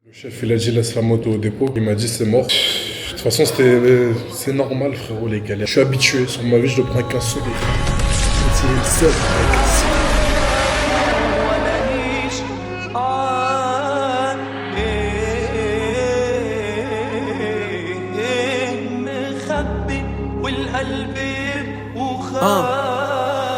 Le chef, il a dit laisse la moto au dépôt. Il m'a dit c'est mort. De toute façon, c'est normal, frérot, les galères. Je suis habitué. Sur ma vie, je le prends avec un sourire. C'est le seul avec un sourire.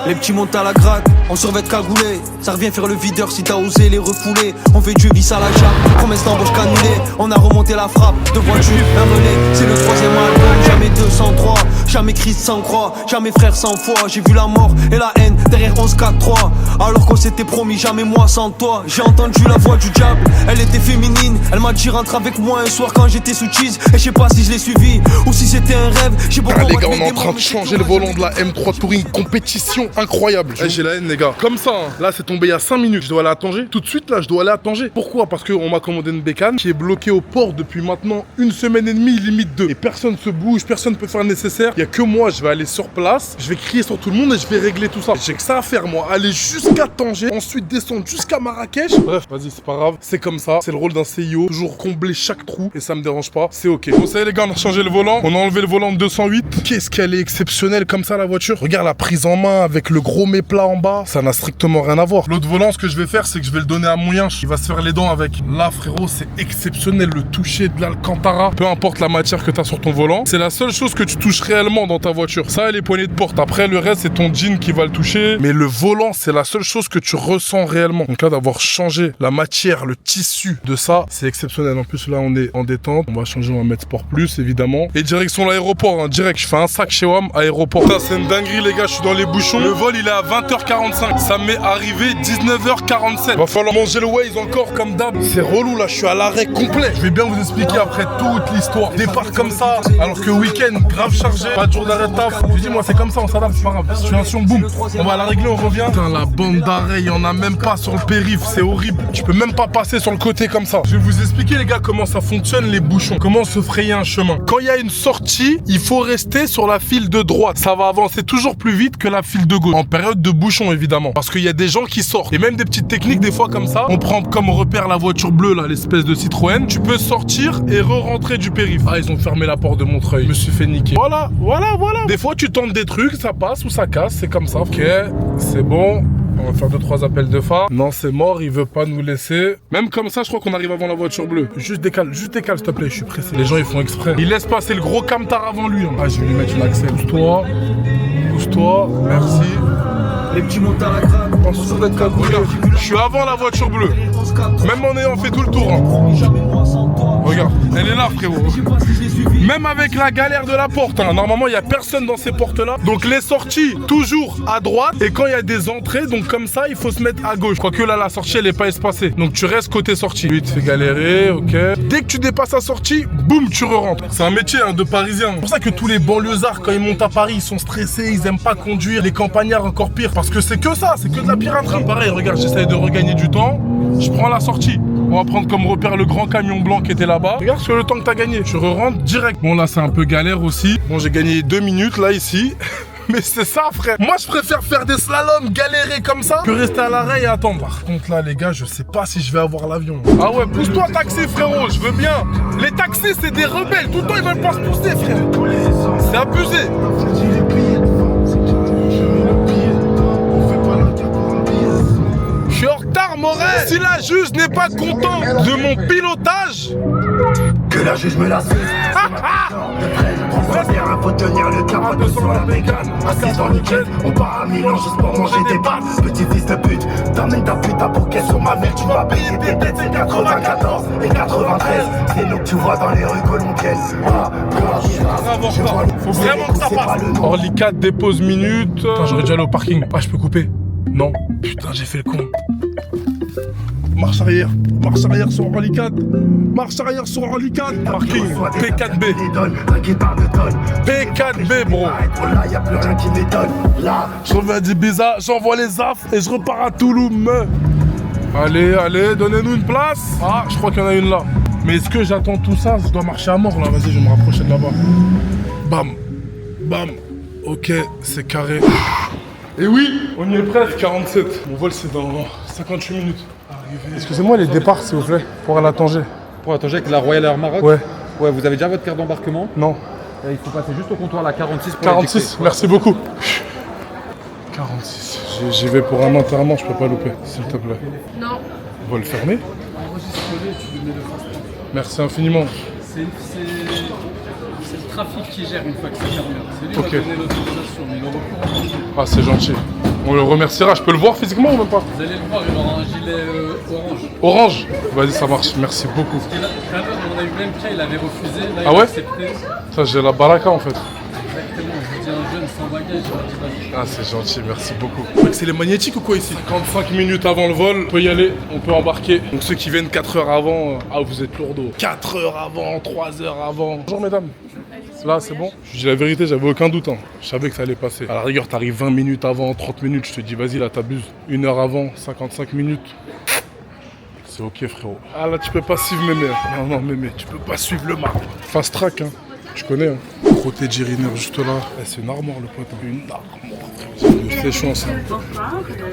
Les petits montent à la gratte, on survêt cagoulé. Ça revient faire le videur si t'as osé les refouler. On fait du vis à la chape, promesse d'embauche cannulée. On a remonté la frappe, de voiture, un relais. C'est le troisième album, jamais 203. Jamais Christ sans croix, jamais frère sans foi. J'ai vu la mort et la haine derrière 11-4-3. Alors qu'on s'était promis jamais moi sans toi. J'ai entendu la voix du diable, elle était féminine. Elle m'a dit rentre avec moi un soir quand j'étais sous cheese. Et je sais pas si je l'ai suivi ou si c'était un rêve. J'ai beaucoup les gars, on est en train de changer le volant de la M3 Touring. Compétition incroyable. J'ai la haine, les gars. Comme ça, hein. Là, c'est tombé il y a 5 minutes. Je dois aller à Tanger. Tout de suite, là, je dois aller à Tanger. Pourquoi? Parce qu'on m'a commandé une bécane qui est bloquée au port depuis maintenant 1 semaine et demie, limite 2. Et personne se bouge, personne peut faire le nécessaire. Il y a que moi, je vais aller sur place. Je vais crier sur tout le monde et je vais régler tout ça. J'ai que ça à faire, moi. Aller jusqu'à Tanger, ensuite descendre jusqu'à Marrakech. Bref, vas-y, c'est pas grave. C'est comme ça. C'est le rôle d'un CIO. Toujours combler chaque trou et ça me dérange pas. C'est ok. Vous savez, les gars, on a changé le volant. On a enlevé le volant de 208. Qu'est-ce qu'elle est exceptionnelle comme ça, la voiture. Regarde la prise en main avec le gros méplat en bas. Ça n'a strictement rien à voir. L'autre volant, ce que je vais faire, c'est que je vais le donner à Mouillinch. Il va se faire les dents avec. Là, frérot, c'est exceptionnel. Le toucher de l'Alcantara. Peu importe la matière que tu as sur ton volant. C'est la seule chose que tu touches réellement dans ta voiture. Ça et les poignées de porte. Après, le reste, c'est ton jean qui va le toucher. Mais le volant, c'est la seule chose que tu ressens réellement. Donc là, d'avoir changé la matière, le tissu de ça, c'est exceptionnel. En plus, là, on est en détente. On va changer, on va mettre Sport Plus, évidemment. Et direction l'aéroport, hein. Direct, je fais un sac chez WAM, aéroport. Putain, c'est une dinguerie, les gars. Je suis dans les bouchons. Le vol, il est à 20h45. Ça m'est arrivé 19h47. Va falloir manger le Waze encore comme d'hab. C'est relou, là. Je suis à l'arrêt complet. Je vais bien vous expliquer après toute l'histoire. Départ comme ça, alors que week-end, grave chargé. Pas de jour d'arrêt de taf. Je dis, moi, c'est comme ça, on s'adapte, c'est pas grave. Situation, boum. On va la régler, on revient. Putain, la bande d'arrêt, il y en a même pas sur le périph'. C'est horrible. Tu peux même pas passer sur le côté comme ça. Je vais vous expliquer, les gars, comment ça fonctionne, les bouchons. Comment se frayer un chemin. Quand il y a une sortie, il faut rester sur la file de droite. Ça va avancer toujours plus vite que la file de gauche. En période de bouchon, évidemment. Parce qu'il y a des gens qui sortent. Et même des petites techniques, des fois comme ça. On prend comme repère la voiture bleue, là, l'espèce de Citroën. Tu peux sortir et re-rentrer du périph'. Ah, ils ont fermé la porte de Montreuil. Je me suis fait niquer. Voilà. Des fois, tu tentes des trucs, ça passe ou ça casse. C'est comme ça. Ok, c'est bon. On va faire 2-3 appels de phare. Non, c'est mort, il veut pas nous laisser. Même comme ça, je crois qu'on arrive avant la voiture bleue. Juste décale, s'il te plaît, je suis pressé. Les gens, ils font exprès. Il laisse passer le gros camtar avant lui. Hein. Ah, je vais lui mettre une accès. Pousse-toi, merci. Les petits montent à la gratte, on se d'être cagoulé. Je suis avant la voiture bleue. Même en ayant fait tout le tour. Hein. Regarde, elle est là, frérot. Même avec la galère de la porte. Hein. Normalement, il n'y a personne dans ces portes-là. Donc, les sorties, toujours à droite. Et quand il y a des entrées, donc comme ça, il faut se mettre à gauche. Quoique là, la sortie, elle n'est pas espacée. Donc, tu restes côté sortie. Lui, il te fait galérer, ok. Dès que tu dépasses la sortie, boum, tu re-rentres. C'est un métier hein, de Parisien. C'est pour ça que tous les banlieusards, quand ils montent à Paris, ils sont stressés, ils aiment pas conduire. Les campagnards, encore pire. Parce que c'est que ça, c'est que de la piraterie. Pareil, regarde, j'essaye de regagner du temps. Je prends la sortie. On va prendre comme repère le grand camion blanc qui était là-bas. Regarde sur le temps que t'as gagné. Tu re-rentres direct. Bon, là, c'est un peu galère aussi. Bon, j'ai gagné 2 minutes, là, ici. Mais c'est ça, frère. Moi, je préfère faire des slaloms, galérer comme ça, que rester à l'arrêt et attendre. Par contre, là, les gars, je sais pas si je vais avoir l'avion. Ah ouais, pousse-toi, taxi, frérot. Je veux bien. Les taxis, c'est des rebelles. Tout le temps, ils veulent pas se pousser, frère. C'est abusé. Je suis en retard, Moret. Si la juge n'est pas contente de mon pilotage, que la juge me la suce. Faut tenir le cap, pas de sur la bécane. Assis dans le week-end, on part à Milan juste pour manger des pâtes. Petit fils de pute, t'emmènes ta pute à bouquet sur ma mère. Tu vas payer tes dettes, c'est 94 et 93. C'est nous que tu vois dans les rues colombiennes. Faut vraiment que ça passe. Orly 4 dépose minute. Putain, j'aurais dû aller au parking. Ah, je peux couper. Non. Putain, j'ai fait le con. Marche arrière sur Orly 4. Marche arrière sur Orly 4. Parking, P4B. P4B, bro. Je reviens à Ibiza, j'envoie les affres et je repars à Touloum. Allez, donnez-nous une place. Ah, je crois qu'il y en a une là. Mais est-ce que j'attends tout ça? Je dois marcher à mort là. Vas-y, je vais me rapprocher de là-bas. Bam. Ok, c'est carré. Et oui, on y est presque. 47. Mon vol, c'est dans 58 minutes. Excusez-moi les départs, s'il vous plaît, pour aller à Tanger. Pour Tanger avec la Royal Air Maroc. Ouais. Ouais, vous avez déjà votre carte d'embarquement? Non. Il faut passer juste au comptoir la 46 pour 46, merci beaucoup. 46. J'y vais pour un enterrement, je peux pas louper, s'il te plaît. Non. On va le fermer. Merci infiniment. C'est le trafic qui gère une fois que c'est fermé. C'est lui qui va donner l'autorisation, mais il aura pas. Ah, c'est gentil. On le remerciera. Je peux le voir physiquement ou même pas? Vous allez le voir, il aura un gilet orange. Orange? Vas-y, ça marche. Merci beaucoup. Tout à l'heure, on a eu même cas, il avait refusé. Là, Ah il a ouais? accepté. Ça, j'ai la baraka en fait. Exactement. Je vous dis un jeune sans bagage, il m'a dit vas-y. Ah, c'est gentil, merci beaucoup. C'est les magnétiques ou quoi ici? 55 minutes avant le vol, on peut y aller, on peut embarquer. Donc ceux qui viennent 4 heures avant, ah vous êtes lourdeaux. 4 heures avant, 3 heures avant. Bonjour mesdames. Là c'est bon? Je dis la vérité, j'avais aucun doute. Hein. Je savais que ça allait passer. À la rigueur, t'arrives 20 minutes avant, 30 minutes, je te dis vas-y là t'abuses. 1 heure avant, 55 minutes. C'est ok frérot. Ah là tu peux pas suivre mémé. Non mémé, tu peux pas suivre le marbre. Fast track hein. Tu connais hein. Côté Giriner juste là. Eh, c'est une armoire le pote. Hein. Une armoire. C'est chaud ça.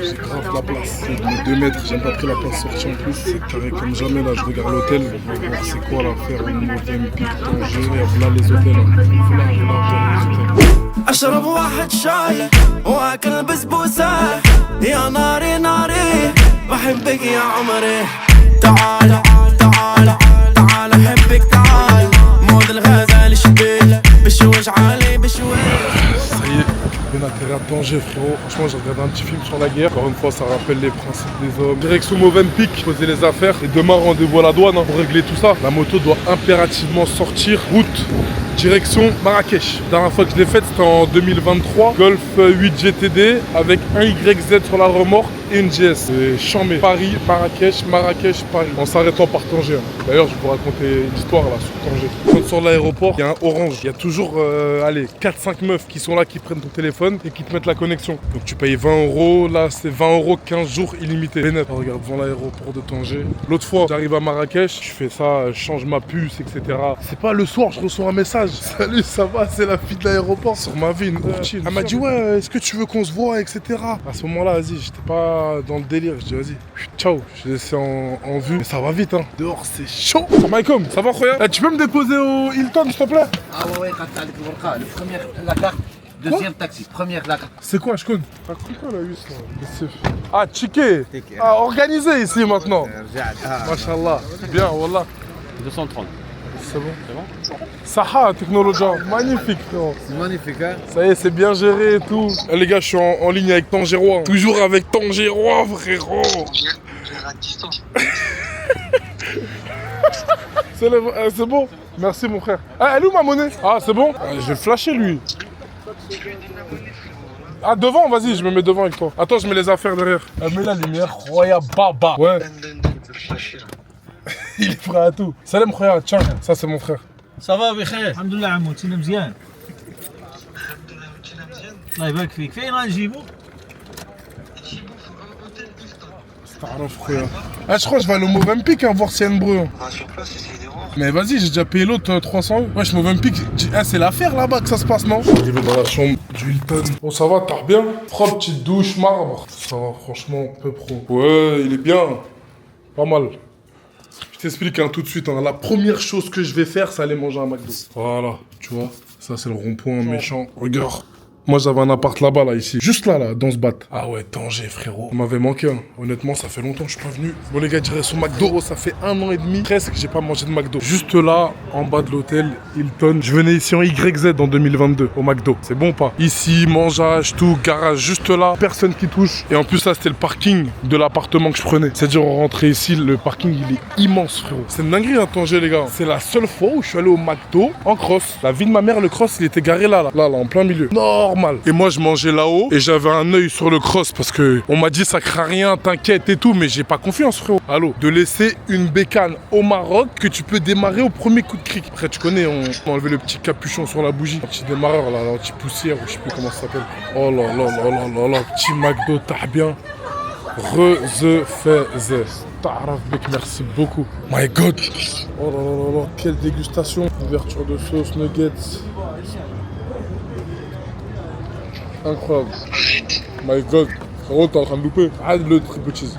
J'ai grave la place. C'est de 2 mètres. J'aime pas pris la place sortie en plus. C'est carré comme jamais là. Je regarde l'hôtel. Je vais voir c'est quoi l'affaire. Au Mozambique, Tanger. Là les hôtels. Là les hôtels. اشرب واحد شاي واكل بسبوسه يا ناري ناري بحبك يا عمري تعال تعال تعال احبك تعال مود الغزال شبيل بشوش علي بشوش. Ça y est, bien atterri à Tanger frérot. Franchement j'ai regardé un petit film sur la guerre. Encore une fois ça rappelle les principes des hommes. Direction Mozambique, poser les affaires. Et demain rendez-vous à la douane hein, pour régler tout ça. La moto doit impérativement sortir. Route direction Marrakech. La dernière fois que je l'ai faite c'était en 2023. Golf 8 GTD avec un YZ sur la remorque et une GS. C'est chambé. Paris, Marrakech, Marrakech, Paris. En s'arrêtant par Tanger. Hein. D'ailleurs je vais vous raconter l'histoire là sur Tanger. Quand tu sors de l'aéroport, il y a un orange. Il y a toujours allez, 4-5 meufs qui sont là, qui prennent ton téléphone et qui te mettent la connexion. Donc tu payes 20 €, là c'est 20 €, 15 jours illimité. Bénet, regarde devant l'aéroport de Tanger. L'autre fois, j'arrive à Marrakech, je fais ça, je change ma puce, etc. C'est pas le soir, je reçois un message. Salut, ça va, c'est la fille de l'aéroport. Sur ma vie, une courtine. Elle m'a dit, ouais, est-ce que tu veux qu'on se voit, etc. À ce moment-là, vas-y, j'étais pas dans le délire. Je dis, vas-y, ciao. Je laissé en vue. Mais ça va vite, hein. Dehors, c'est chaud. Malcolm, ça va, Khoya? Tu peux me déposer au Hilton, s'il te plaît? Ah ouais, le premier, la carte, deuxième taxi, première la carte. C'est quoi, je connais? T'as compris quoi la huisse là? Ah, ticket. Ah, organisé ici maintenant. Machallah. Bien, wallah. 230. C'est bon? C'est bon? Saha, technologie. Magnifique, frérot. C'est magnifique, hein? Ça y est, c'est bien géré et tout. Eh, les gars, je suis en ligne avec Tangérois. Toujours avec Tangérois, frérot. À distance. C'est bon? Merci, mon frère. Ah, elle est où ma monnaie? Ah, c'est bon? Ah, je vais le flasher, lui. Ah, devant, vas-y, je me mets devant avec toi. Attends, je mets les affaires derrière. Elle met la lumière, Khoya Baba. Ouais. Il est prêt à tout. Salam Khoya, tiens, ça c'est mon frère. Ça va بخير الحمد لله عمو تينا مزيان الله يبارك فيك فين غنجيبو تعرف Khoya. Ah, je crois que je vais aller au Mozambique hein, voir s'il y a une breu. Ah, sur place, essayez de voir. Mais vas-y, j'ai déjà payé l'autre 300 €. Wesh, Mozambique, ah, c'est l'affaire là-bas que ça se passe, non? Arrivé dans la chambre du Hilton. Bon, ça va, t'as bien? Propre, petite douche, marbre. Ça va, franchement, peu pro. Ouais, il est bien. Pas mal. Je t'explique hein, tout de suite. Hein. La première chose que je vais faire, c'est aller manger un McDo. Voilà, tu vois. Ça, c'est le rond-point méchant. Regarde. Moi, j'avais un appart là-bas, là, ici. Juste là, dans ce bat. Ah ouais, Tanger, frérot. Ça m'avait manqué, hein. Honnêtement, ça fait longtemps que je suis pas venu. Bon, les gars, direction McDo. Ça fait 1 an et demi, presque, que j'ai pas mangé de McDo. Juste là, en bas de l'hôtel, Hilton. Je venais ici en YZ en 2022, au McDo. C'est bon ou pas? Ici, mangeage, tout, garage, juste là. Personne qui touche. Et en plus, là, c'était le parking de l'appartement que je prenais. C'est-à-dire, on rentrait ici, le parking, il est immense, frérot. C'est une dinguerie, hein, Tanger, les gars. C'est la seule fois où je suis allé au McDo en cross. La vie de ma mère, le cross, il était garé là, en plein milieu. Normal. Et moi, je mangeais là-haut et j'avais un œil sur le cross parce que on m'a dit ça craint rien, t'inquiète et tout, mais j'ai pas confiance, frérot. Allô, de laisser une bécane au Maroc que tu peux démarrer au premier coup de cric. Après, tu connais, on a enlevé le petit capuchon sur la bougie, un petit démarreur là, l'anti-poussière, ou je sais plus comment ça s'appelle. Oh là là là là là là, petit McDo, t'as bien. Re-the-fais-the. Ta'araf bek, merci beaucoup. My God. Oh là là là là, quelle dégustation. Ouverture de sauce, nuggets. Incroyable. My God. Frérot, t'es en train de louper. Arrête le triple cheese.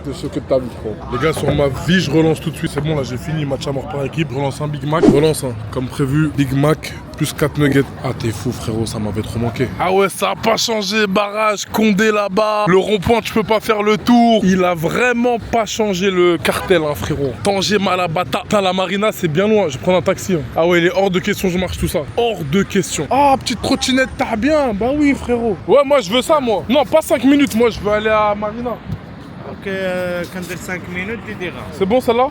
de ce que t'as vu, frérot. Les gars, sur ma vie, je relance tout de suite. C'est bon, là, j'ai fini, match à mort par équipe. Je relance un Big Mac. Je relance, hein, comme prévu, Big Mac plus 4 nuggets. Ah, t'es fou, frérot, ça m'avait trop manqué. Ah ouais, ça a pas changé, barrage, Condé là-bas. Le rond-point, tu peux pas faire le tour. Il a vraiment pas changé le cartel, hein, frérot. Tanger Malabata. Putain, la marina, c'est bien loin. Je vais prendre un taxi. Hein. Ah ouais, il est hors de question, je marche tout ça. Hors de question. Ah, petite trottinette, t'as bien. Bah oui, frérot. Ouais, moi, je veux ça, moi. Non, pas 5 minutes. Moi, je veux aller à Marina. Ok, quand 5 minutes, tu diras. C'est bon, celle-là?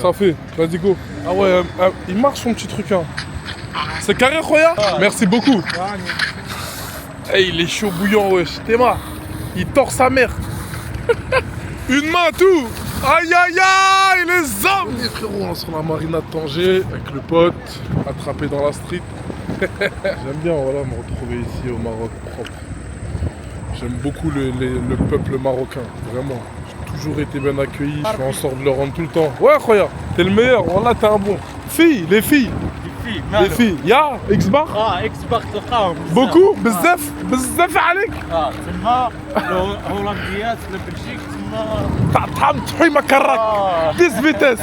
Ça fait. Vas-y, go. Ah ouais, il marche son petit truc, hein. C'est carré, Khoya? Merci beaucoup. Hey, il est chaud bouillant, wesh. Théma, il tord sa mère. Une main, tout. Aïe, aïe, aïe, les hommes. Les frérots, on est sur la marina de Tanger, avec le pote, attrapé dans la street. J'aime bien, voilà, me retrouver ici au Maroc propre. J'aime beaucoup le peuple marocain, vraiment. J'ai toujours été bien accueilli, je fais en sorte de le rendre tout le temps. Ouais, Khoya, t'es le meilleur, voilà, t'es un bon. Filles, les filles. Les filles, ya, X-Bar? X-Bar تلقاهم Beaucoup? بزاف بزاف عليك؟ تما الهولنديات لبلجيك تما طعم طحيمة كراك 10 vitesses.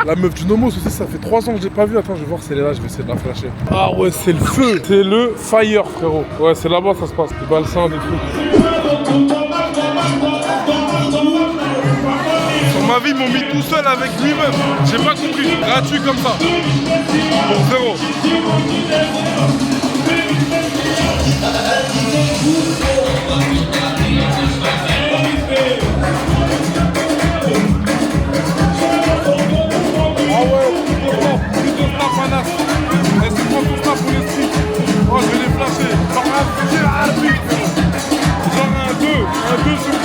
La meuf du Nomos aussi, ça fait 3 ans que je l'ai pas vu. Attends, je vais voir si elle est là, je vais essayer de la flasher. Ah ouais, c'est le feu, c'est le fire, frérot. Ouais, c'est là-bas ça se passe, des balsins, des trucs. Sur ma vie, ils m'ont mis tout seul avec lui-même. J'ai pas compris, gratuit comme ça. Pour zéro. Ah ouais, plus de snap, Anas. Laissez-moi tout ça pour l'esprit. Oh, je vais les flasher. Genre un 2 sur 10.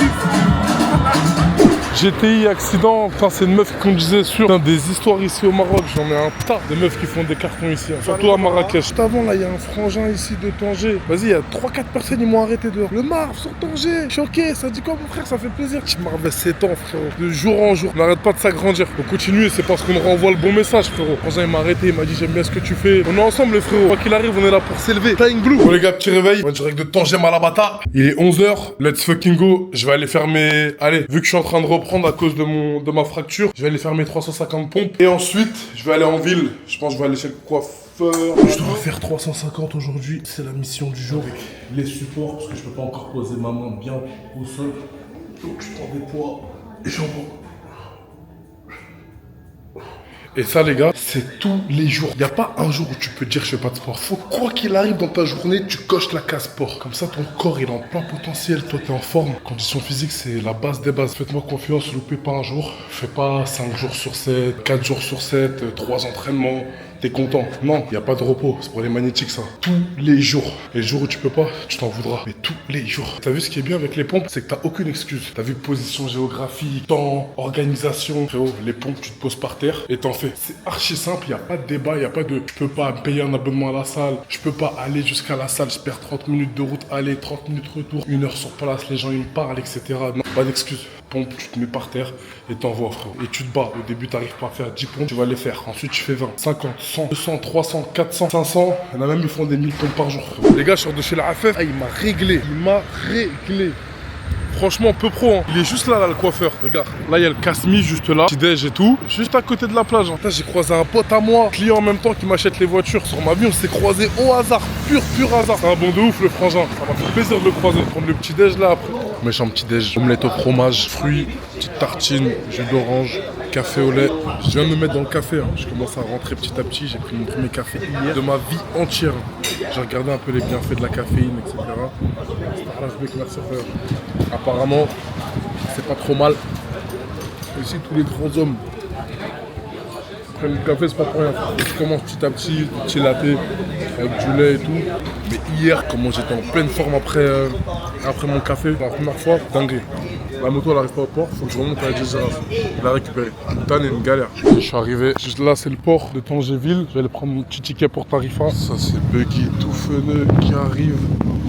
GTI accident, enfin c'est une meuf qui conduisait sur. Putain, des histoires ici au Maroc, j'en ai un tas de meufs qui font des cartons ici, hein. Surtout à Marrakech. Juste avant là, il y a un frangin ici de Tanger. Vas-y, il y a 3-4 personnes, ils m'ont arrêté dehors. Le Marv sur Tanger, choqué, ça dit quoi mon frère, ça fait plaisir. Je m'arrête 7 ans frérot, de jour en jour, on n'arrête pas de s'agrandir. Faut continuer, c'est parce qu'on renvoie le bon message frérot. Frangin il m'a arrêté, il m'a dit j'aime bien ce que tu fais. On est ensemble les frérots, quoi qu'il arrive, on est là pour s'élever. Flying Blue. Bon les gars, petit réveil, on va direct de Tanger Malabata. Il est 11h, let's fucking go. Je vais aller faire mes... Allez, vu que je suis en train de reprendre à cause de ma fracture, je vais aller faire mes 350 pompes et ensuite je vais aller en ville. Je pense que je vais aller chez le coiffeur. Je dois faire 350 aujourd'hui, c'est la mission du jour avec les supports parce que je peux pas encore poser ma main bien au sol. Donc je prends des poids et j'envoie. Et ça les gars, c'est tous les jours. Il n'y a pas un jour où tu peux dire je fais pas de sport. Faut quoi qu'il arrive dans ta journée, tu coches la case sport. Comme ça ton corps il est en plein potentiel, toi t'es en forme. Condition physique c'est la base des bases. Faites-moi confiance, loupez pas un jour. Fais pas 5 jours sur 7, 4 jours sur 7, 3 entraînements. T'es content. Non, il n'y a pas de repos. C'est pour les magnétiques, ça. Tous les jours. Et le jour où tu peux pas, tu t'en voudras. Mais tous les jours. T'as vu ce qui est bien avec les pompes, c'est que t'as aucune excuse. T'as vu position géographique, temps, organisation. Frérot, les pompes, tu te poses par terre et t'en fais. C'est archi simple. Il n'y a pas de débat. Il n'y a pas de je peux pas payer un abonnement à la salle. Je peux pas aller jusqu'à la salle. Je perds 30 minutes de route aller, 30 minutes retour. 1 heure sur place. Les gens, ils me parlent, etc. Non, pas d'excuse. Pompe, tu te mets par terre et t'envoies frérot. Et tu te bats. Au début, t'arrives pas à faire 10 pompes, tu vas les faire. Ensuite, tu fais 20, 50, 100, 200, 300, 400, 500. Il y en a même, ils font des 1000 pompes par jour frérot. Les gars, je sors de chez la AFF. Ah, il m'a réglé. Il m'a réglé. Franchement, peu pro, hein. Il est juste là, le coiffeur. Regarde, là, il y a le Casmi juste là, petit déj et tout. Juste à côté de la plage. Hein. J'ai croisé un pote à moi, client en même temps qui m'achète les voitures. Sur ma vie, on s'est croisé au hasard, pur hasard. C'est un bon de ouf, le frangin. Ça m'a fait plaisir de le croiser. Prendre le petit déj là après. Méchant petit déj, omelette au fromage, fruits, petite tartine, jus d'orange, café au lait. Je viens de me mettre dans le café. Hein. Je commence à rentrer petit à petit. J'ai pris mon premier café hier de ma vie entière. J'ai regardé un peu les bienfaits de la caféine, etc. Merci frère. Apparemment, c'est pas trop mal. Ici, tous les grands hommes prennent le café, c'est pas pour rien. Je commence petit à petit latte avec du lait et tout. Mais hier, comment j'étais en pleine forme après mon café, la première fois, dingue. La moto elle arrive pas au port, faut que je remonte à la Gézéras. Il l'a récupéré. Putain, une galère. Je suis arrivé, juste là c'est le port de Tangéville. Je vais aller prendre mon petit ticket pour Tarifa. Ça c'est Buggy tout feneux qui arrive.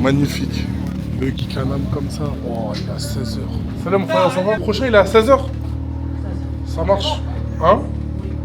Magnifique. Buggy Canam comme ça. Oh, il est à 16h. Salam frère, ça va? Le prochain il est à 16h. Ça marche. Hein?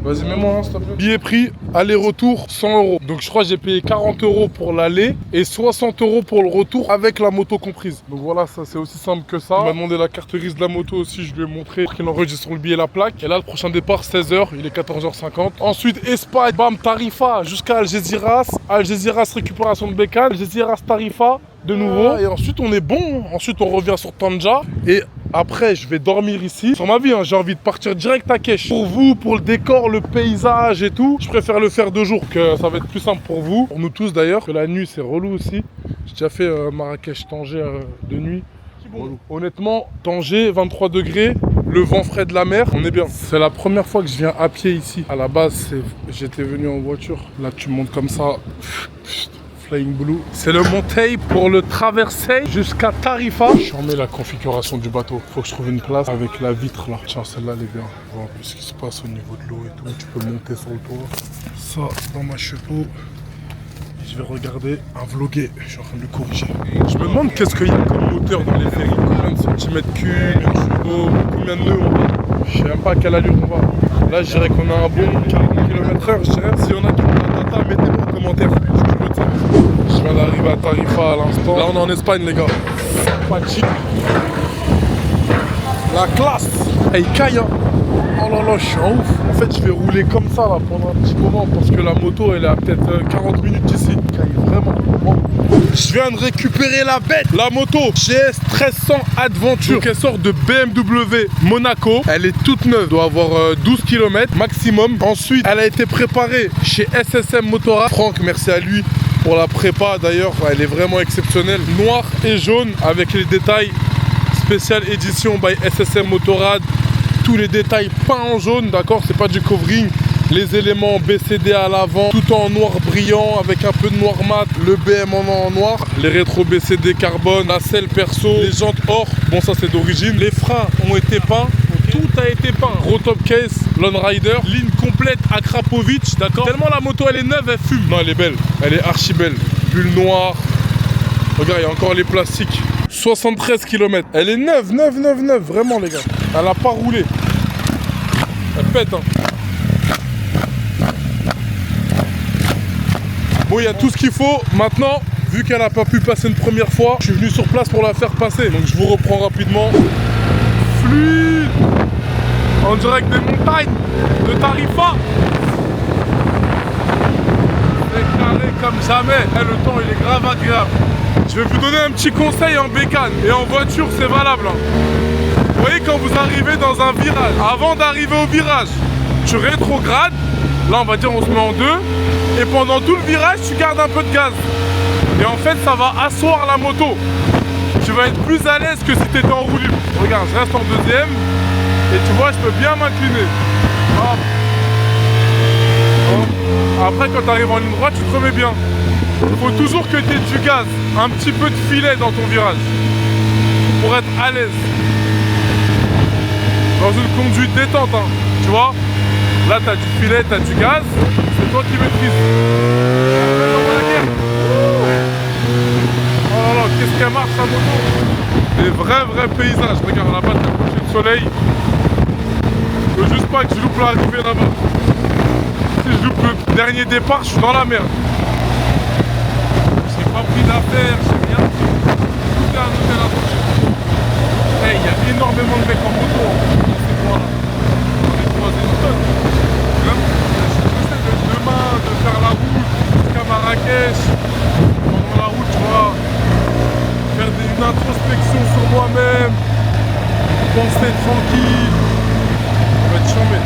Vas-y, mets-moi un, s'il te plaît. Billet prix, aller-retour, 100 €. Donc je crois que j'ai payé 40 € pour l'aller et 60 € pour le retour avec la moto comprise. Donc voilà, ça c'est aussi simple que ça. Il m'a demandé la carte grise de la moto aussi, je lui ai montré qu'il enregistre sur le billet la plaque. Et là, le prochain départ, 16 h, il est 14 h 50. Ensuite, Espagne, bam, Tarifa jusqu'à Algeciras. Algeciras, récupération de Bécane. Algeciras, Tarifa, de nouveau. Et ensuite, on est bon. Ensuite, on revient sur Tanja. Et après, je vais dormir ici. Sur ma vie, hein, j'ai envie de partir direct à Kesh. Pour vous, pour le décor, le paysage et tout, je préfère le faire 2 jours, que ça va être plus simple pour vous. Pour nous tous d'ailleurs, que la nuit, c'est relou aussi. J'ai déjà fait Marrakech-Tanger de nuit. Relou. Honnêtement, Tanger, 23 degrés, le vent frais de la mer, on est bien. C'est la première fois que je viens à pied ici. À la base, j'étais venu en voiture. Là, tu montes comme ça. Flying Blue. C'est le montée pour le traverser jusqu'à Tarifa. Je remets la configuration du bateau. Faut que je trouve une place avec la vitre là. Tiens, celle-là, elle est bien. On voit un peu ce qui se passe au niveau de l'eau et tout. Tu peux monter sur le toit. Ça, dans ma chepeau. Je vais regarder un vloguer. Je suis en train de le corriger. Je me demande qu'est-ce qu'il y a comme moteur dans les ferries. Combien de centimètres cubes, combien de nœuds on va. Je sais même pas à quelle allure on va. Là, je dirais qu'on a un bon 40 km/h. Je dirais, s'il y en a qui ont la data, mettez-moi en commentaire. Je viens d'arriver à Tarifa à l'instant. Là, on est en Espagne, les gars. Pas cheap. La classe. Hey, caille, hein. Oh là là, je suis en ouf. En fait, je vais rouler comme ça là pendant un petit moment parce que la moto, elle est à peut-être 40 minutes d'ici. Caille, vraiment. Oh. Je viens de récupérer la bête, la moto GS 1300 Adventure. Donc elle sort de BMW Monaco. Elle est toute neuve, doit avoir 12 km maximum. Ensuite, elle a été préparée chez SSM Motorrad. Franck, merci à lui pour la prépa d'ailleurs, elle est vraiment exceptionnelle. Noir et jaune avec les détails. Spéciale édition by SSM Motorrad. Tous les détails peints en jaune, d'accord, c'est pas du covering. Les éléments BCD à l'avant, tout en noir brillant avec un peu de noir mat, le BM en noir, les rétro BCD carbone, la selle perso, les jantes or, bon ça c'est d'origine. Les freins ont été peints, tout a été peint. Gros top case, Lone Rider, ligne complète à Krapovic, d'accord. Tellement la moto elle est neuve, elle fume. Non, elle est belle, elle est archi belle. Bulle noire, regarde, il y a encore les plastiques. 73 km, elle est neuve, vraiment les gars. Elle a pas roulé. Elle pète, hein. Bon, il y a tout ce qu'il faut. Maintenant, vu qu'elle n'a pas pu passer une première fois, je suis venu sur place pour la faire passer. Donc je vous reprends rapidement. Fluide. En direct des montagnes de Tarifa. C'est carré comme jamais. Et le temps, il est grave agréable. Je vais vous donner un petit conseil en bécane. Et en voiture, c'est valable, hein. Vous voyez, quand vous arrivez dans un virage, avant d'arriver au virage, tu rétrogrades. Là, on va dire, on se met en deux. Et pendant tout le virage, tu gardes un peu de gaz. Et en fait, ça va asseoir la moto. Tu vas être plus à l'aise que si tu étais en roue libre. Regarde, je reste en deuxième. Et tu vois, je peux bien m'incliner. Hop. Hop. Après, quand tu arrives en ligne droite, tu te remets bien. Il faut toujours que tu aies du gaz, un petit peu de filet dans ton virage. Pour être à l'aise. Dans une conduite détente, hein. Tu vois. Là, tu as du filet, tu as du gaz. C'est toi qui maîtrises. Oh là là, qu'est-ce qu'elle marche sa moto. Des vrais paysages. Regarde là-bas, t'as le coucher de soleil. Je veux juste pas que je loupe l'arrivée là-bas. Si je loupe le dernier départ, je suis dans la merde. J'ai pas pris d'affaires, j'ai rien pris. Tout est à noter là-dessus. Hey, il y a énormément de mecs en moto dans ces coins-là. Dans les 3 étoiles. J'essaie demain de faire la route jusqu'à Marrakech. Pendant la route, tu vois, faire une introspection sur moi-même, penser tranquille. Ça va être chambé.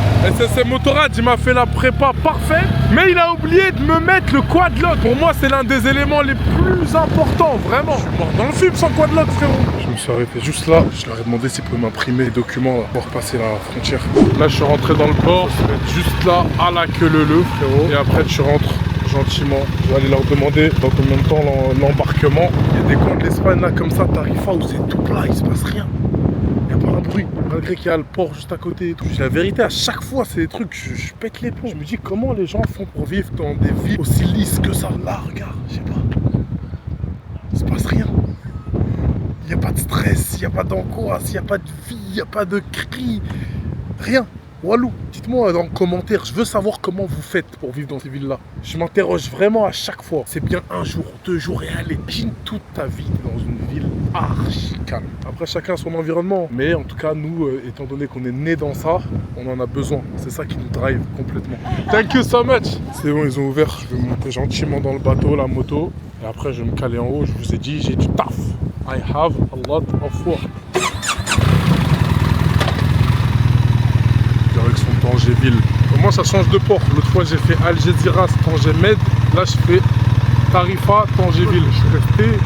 SSM Motorrad, il m'a fait la prépa parfaite, mais il a oublié de me mettre le quadlock. Pour moi, c'est l'un des éléments les plus importants, vraiment. Je suis mort dans le film sans quadlock, frérot. Je me suis arrêté juste là. Je leur ai demandé s'ils pouvaient m'imprimer les documents là, pour passer la frontière. Là, je suis rentré dans le port. Je vais être juste là, à la queue leu, frérot. Et après, tu rentres gentiment. Je vais aller leur demander dans combien de temps l'embarquement. Il y a des coins de l'Espagne là, comme ça, Tarifa, où c'est tout plat, il se passe rien. Il n'y a pas un bruit, malgré qu'il y a le port juste à côté et tout. La vérité, à chaque fois, c'est des trucs, je pète les plombs. Je me dis comment les gens font pour vivre dans des villes aussi lisses que ça. Là, regarde, je sais pas. Il se passe rien. Il n'y a pas de stress, il n'y a pas d'angoisse, il n'y a pas de vie, il n'y a pas de cris. Rien. Walou, dites-moi dans les commentaires, je veux savoir comment vous faites pour vivre dans ces villes-là. Je m'interroge vraiment à chaque fois. C'est bien un jour, 2 jours et aller. Imagine toute ta vie dans une ville archi calme. Après, chacun son environnement. Mais en tout cas, nous, étant donné qu'on est né dans ça, on en a besoin. C'est ça qui nous drive complètement. Thank you so much. C'est bon, ils ont ouvert. Je vais monter gentiment dans le bateau, la moto. Et après, je vais me caler en haut. Je vous ai dit, j'ai du taf. I have a lot of work. Avec son Tanger-Ville. Comment ça change de port? L'autre fois j'ai fait Algeciras, Tanger-Med. Là je fais Tarifa, Tanger-Ville. Je suis resté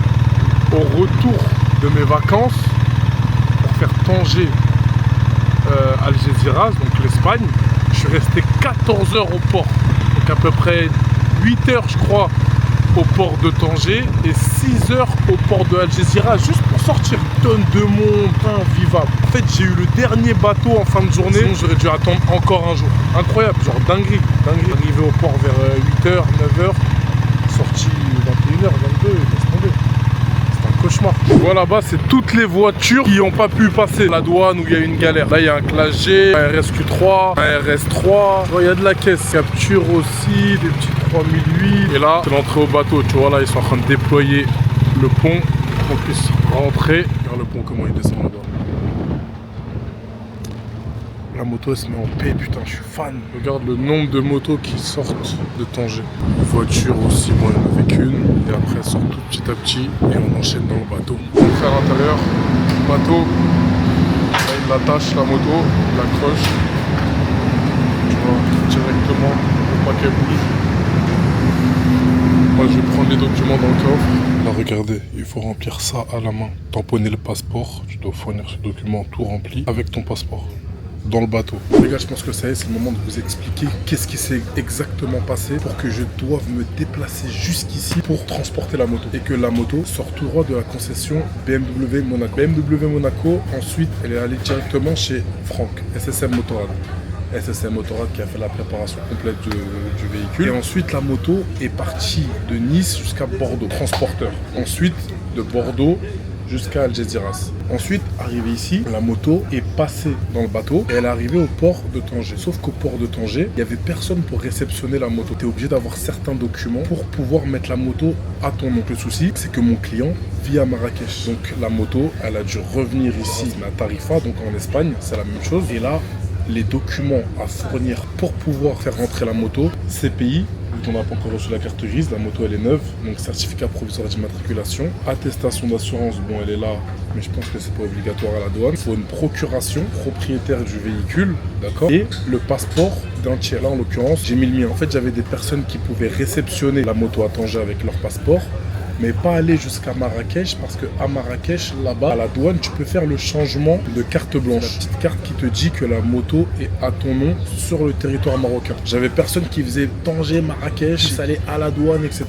au retour de mes vacances pour faire Tanger, Algeciras, donc l'Espagne. Je suis resté 14 heures au port. Donc à peu près 8 heures je crois au port de Tanger et 6 heures au port de Algeciras juste pour sortir. Tonne de monde, invivable. En fait, j'ai eu le dernier bateau en fin de journée. Sinon, j'aurais dû attendre encore un jour. Incroyable, genre dinguerie. Dinguerie. Arrivé au port vers 8h, 9h. Sorti 21h, 22h, laisse tomber. C'est un cauchemar. Je vois là-bas, c'est toutes les voitures qui n'ont pas pu passer la douane où il y a eu une galère. Là, il y a un classe G, un RSQ3, un RS3. Il y a de la caisse. Capture aussi, des petits 3008. Et là, c'est l'entrée au bateau. Tu vois, là, ils sont en train de déployer le pont pour qu'on puisse rentrer. Regarde le pont, comment il descend là-bas. La moto elle se met en paix, putain, je suis fan. Regarde le nombre de motos qui sortent de Tanger. Voiture aussi, bon, il n'y en avait qu'une. Et après, elles sortent tout petit à petit et on enchaîne dans le bateau. On fait à l'intérieur, le bateau, là, il l'attache la moto, il l'accroche. Tu vois, directement, pour pas qu'elle bouge. Moi, je vais prendre les documents dans le coffre. Là, regardez, il faut remplir ça à la main. Tamponner le passeport, tu dois fournir ce document tout rempli avec ton passeport. Dans le bateau. Les gars, je pense que ça y est, c'est le moment de vous expliquer qu'est-ce qui s'est exactement passé pour que je doive me déplacer jusqu'ici pour transporter la moto. Et que la moto sort tout droit de la concession BMW Monaco. BMW Monaco, ensuite, elle est allée directement chez Franck, SSM Motorrad. SSM Motorrad qui a fait la préparation complète du véhicule. Et ensuite, la moto est partie de Nice jusqu'à Bordeaux, transporteur. Ensuite, de Bordeaux jusqu'à Algeciras. Ensuite, arrivé ici, la moto est passée dans le bateau et elle est arrivée au port de Tanger. Sauf qu'au port de Tanger, il n'y avait personne pour réceptionner la moto. Tu es obligé d'avoir certains documents pour pouvoir mettre la moto à ton nom. Le souci, c'est que mon client vit à Marrakech. Donc la moto, elle a dû revenir ici à Tarifa, donc en Espagne, c'est la même chose. Et là, les documents à fournir pour pouvoir faire rentrer la moto, CPI, on n'a pas encore reçu la carte grise, la moto elle est neuve, donc certificat provisoire d'immatriculation, attestation d'assurance, bon elle est là, mais je pense que c'est pas obligatoire à la douane. Il faut une procuration propriétaire du véhicule, d'accord, et le passeport d'un tiers. Là en l'occurrence, j'ai mis le mien. En fait, j'avais des personnes qui pouvaient réceptionner la moto à Tanger avec leur passeport, mais pas aller jusqu'à Marrakech parce qu'à Marrakech, là-bas, à la douane, tu peux faire le changement de carte blanche. La petite carte qui te dit que la moto est à ton nom sur le territoire marocain. J'avais personne qui faisait Tanger, Marrakech, ça allait à la douane, etc.